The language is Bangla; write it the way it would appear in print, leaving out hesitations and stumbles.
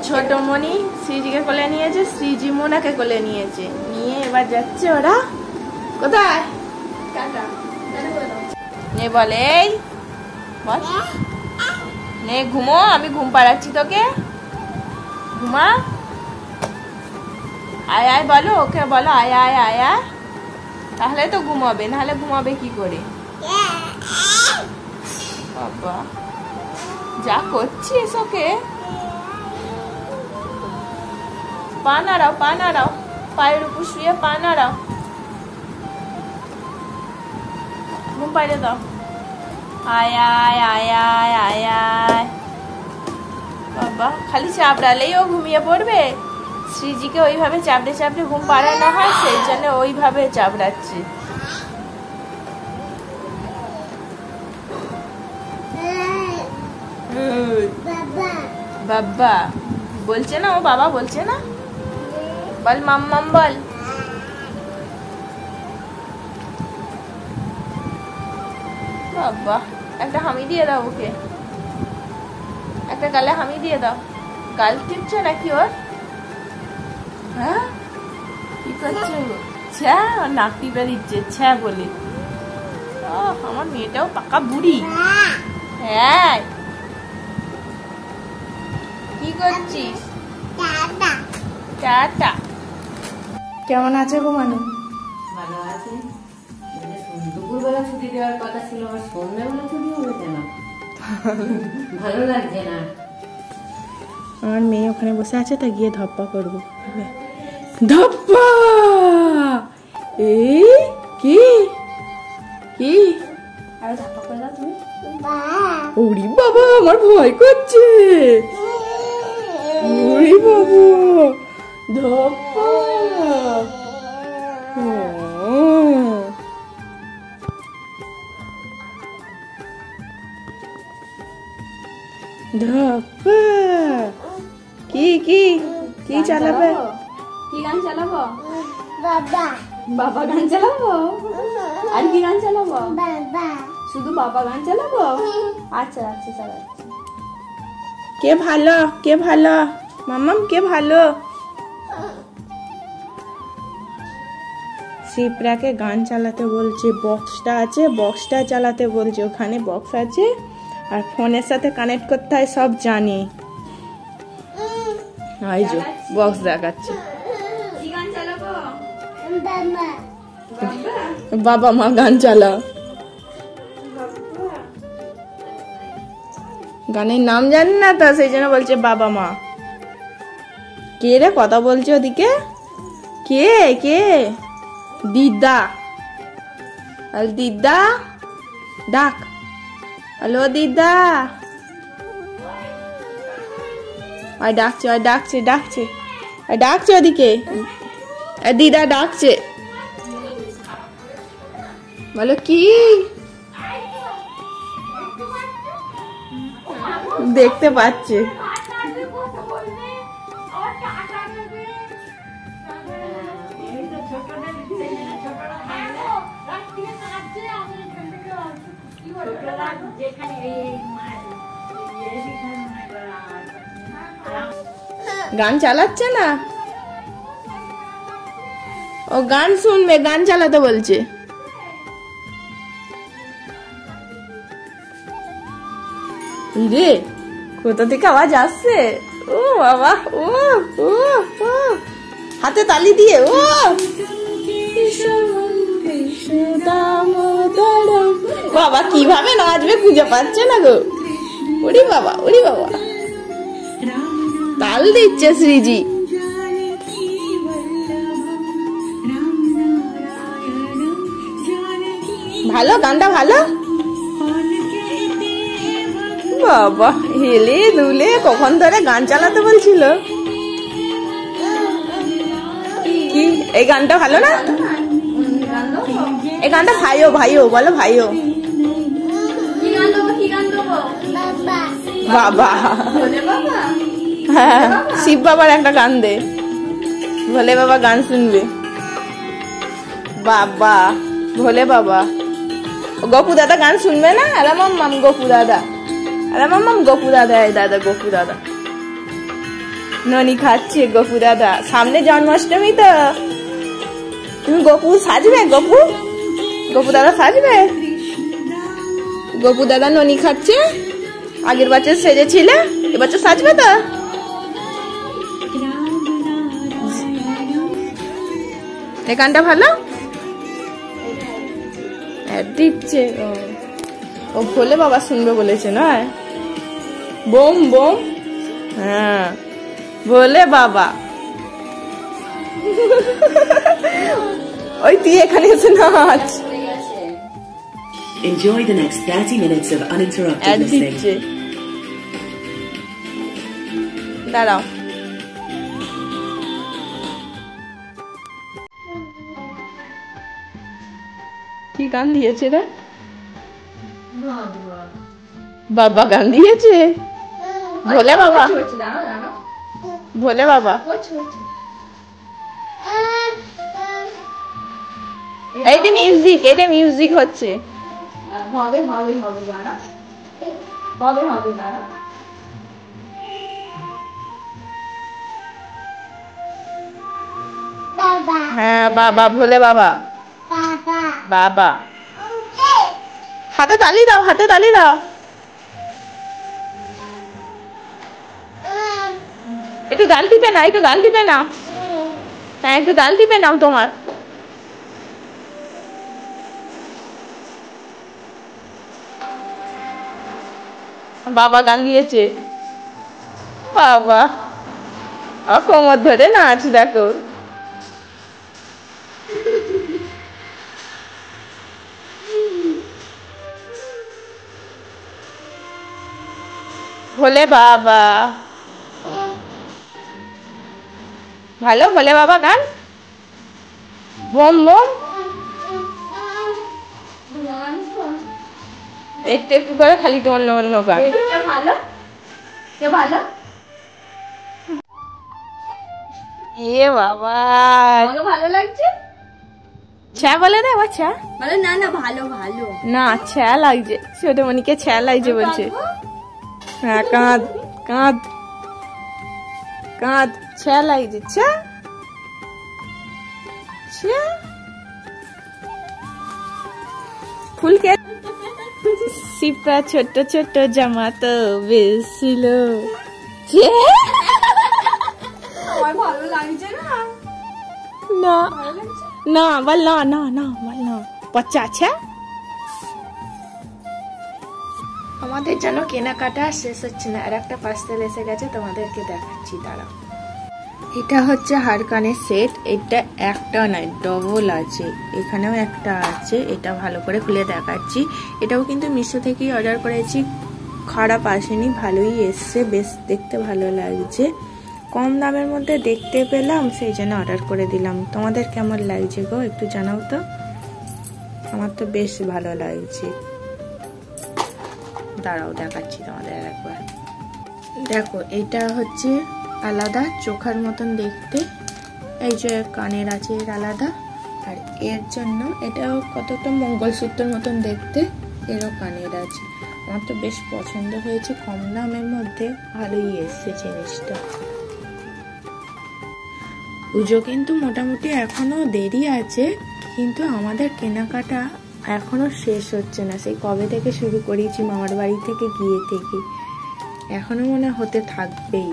ছোট মনি শ্রীজিকে কোলে নিয়েছে, শ্রীজি মোনাকে কোলে নিয়েছে, নিয়ে এবার যাচ্ছে ওরা কোথায়? নে বলে এই বল, নে ঘুমো, আমি ঘুম পাড়াচ্ছি তোকে, ঘুমা। আয় আয় বলো, ওকে বলো আয় আয় আয় আয়, তাহলে তো ঘুমাবে, নাহলে ঘুমাবে কি করে? বাবা যা করছিস ওকে, পা নাড়াও, পা নাড়াও, পায়ের উপর শুয়ে পা নাড়াও, ঘুম পাড়িয়ে দাও। আয় আয় আয় আয় আয় আয়। বাবা খালি চাপড়ালেই ও ঘুমিয়ে পড়বে। শ্রীজিকে ওইভাবে চাপড়ে চাপড়ে ঘুম পাড়ানো হয়, সেই জন্য ওইভাবে চাপড়াচ্ছে। বাবা বলছে না, ও বাবা বলছে না, বল মাম্মাম বল। বাবা একটা হামি দিয়ে দাও ওকে, একটা গালে হামি দিয়ে দাও। গাল টিপছে নাকি ওর? হ্যাঁ কি করছে? ছ্যা, ওর নাক টিপে দিচ্ছে ছ্যা বলে। আমার মেয়েটাও পাকা বুড়ি। হ্যাঁ কি করছিস? টাটা। কেমন আছে গো মানু? ভালো আছে। দুপুরবেলা ছুটি দেওয়ার কথা ছিল, আমার সন্ধ্যাবেলা ছুটি হলো কেন? ভালো লাগছে না। আমার মেয়ে ওখানে বসে আছে, তা গিয়ে ধপ্পা করবো। ধপ্পা এই কি কি? আরে ধপ্পা করে দাও তুমি। ওরে বাবা আমার ভয় করছে। ওরে বাবা ধপ্পা। ধপ্পা কি কি কি চালাবে? কি গান চালাবো? বাবা বাবা গান চালাবো। আর কি গান চালাবো? বাবা শুধু বাবা গান চালাবো? আচ্ছা আচ্ছা চালাচ্ছি। কে ভালো, কে ভালো মাম্মাম, কে ভালো? শিপ্রাকে গান চালাতে বলছে, বক্সটা আছে বক্সটা চালাতে বলছে, ওখানে বক্স আছে আর ফোনের সাথে কানেক্ট করতে হয় সব জানি। এই যে বক্স দেখাচ্ছে। বাবা মা গান চালা। গানের নাম জানি না তো, সেই জন্য বলছে বাবা মা। কে রে কথা বলছে ওদিকে? কে কে? দিদা। আর দিদা ডাক, হ্যালো দিদা। আর ডাকছে আর ডাকছে ডাকছে আর ডাকছে ওদিকে, দিদা ডাকছে। বলো কি? দেখতে পাচ্ছে। গান চালাচ্ছে না ও, গান শুনবে, গান চালাতে বলছে। রে কোথা থেকে আওয়াজ আসছে? ও বাবা, ও ও ও হাতে তালি দিয়ে, ও বাবা কিভাবে নাচবে খুঁজে পাচ্ছে না গো। ওরে বাবা, ওরে বাবা তাল দিচ্ছে শ্রীজি। ভালো গানটা ভালো। বাবা হেলে দুলে কখন ধরে গান চালাতে বলছিল। কি এই গানটা ভালো না? এই গানটা ভাইও ভাইও বলো, ভাইও বাবা। হ্যাঁ শিব বাবার একটা গান দে, ভোলে বাবা গান শুনবে। বাবা ভোলে বাবা। গপু দাদা গান শুনবে না? আরে মাম্মাম গপু দাদা, আরে মাম্মাম গপু দাদা, এই দাদা গপু দাদা। ননি খাচ্ছে গপু দাদা, সামনে জন্মাষ্টমী তো। তুমি গপু সাজবে? গপু দাদা সাজবে? গপু দাদা ননি খাচ্ছে, আগের বছর সেজেছিল, এবছর সাজবে তো? এই গানটা ভালো দিচ্ছে। ও ভোলে বাবা শুনবে বলেছে নয়? বোম বোম, হ্যাঁ ভোলে বাবা। ওই তুই এখানে এসে নাচ। Enjoy the next 30 minutes of uninterrupted listening. দাঁড়াও, কি গান দিয়েছে রে? বাবা গান দিয়েছে। ভোলে বাবা, ভোলে বাবা। এইটা মিউজিক, এটা মিউজিক হচ্ছে। হবে হবে হবে গানা, হবে হবে গানা। হ্যাঁ বাবা, ভোলে বাবা। বাবা হাতে তালি দাও, হাতে তালি দাও। একটু গাল টিপে না, একটু গাল টিপে নাও। হ্যাঁ একটু গাল টিপে নাও তোমার। বাবা গান দিয়েছে। বাবা কোমর ধরে নাচ দেখো। ভোলে বাবা ভালো, ভোলে বাবা গান। বোম বোম, একটু একটু করে খালি অন্য অন্য গান। ভালো ভালো। এ বাবা ভালো লাগছে। ছ্যা বলে রে বাচ্চা, বলে না না ভালো ভালো না, ছ্যা লাগছে। ছোটমণিকে ছ্যা লাগছে বলছে। হ্যাঁ কাঁদ কাঁদ কাঁদ, ছ্যা লাগছে। ছ্যা ছ্যা ফুলকে সিপা ছোট ছোট জামা তো বেশিল। ভালো লাগছে না? না না বল না, না না বল না, বাচ্চা আছে। আমাদের যেন কেনাকাটা শেষ হচ্ছে না, আর একটা পার্সেল এসে গেছে, তোমাদেরকে দেখাচ্ছি দাঁড়াও। এটা হচ্ছে হারকানের সেট। এটা একটা নয়, ডবল আছে, এখানেও একটা আছে। এটা ভালো করে খুলে দেখাচ্ছি। এটাও কিন্তু মিশো থেকেই অর্ডার করেছি, খারাপ আসেনি, ভালোই এসছে, বেশ দেখতে ভালো লাগছে। কম দামের মধ্যে দেখতে পেলাম, সেই জন্য অর্ডার করে দিলাম। তোমাদের কেমন লাগছে গো একটু জানাও তো। আমার তো বেশ ভালো লাগছে। দাঁড়াও দেখাচ্ছি তোমাদের একবার। দেখো এটা হচ্ছে আলাদা, চোখার মতন দেখতে। এই যে কানের আছে এর আলাদা, আর এর জন্য এটাও কতটা মঙ্গলসূত্রের মতন দেখতে, এরও কানের আছে। আমার তো বেশ পছন্দ হয়েছে, কম দামের মধ্যে ভালোই এসছে জিনিসটা। পুজো কিন্তু মোটামুটি এখনো দেরি আছে, কিন্তু আমাদের কেনাকাটা এখনো শেষ হচ্ছে না। সেই কবে থেকে শুরু করেছি, মামার বাড়ি থেকে গিয়ে থেকে, এখনো মনে হতে থাকবেই।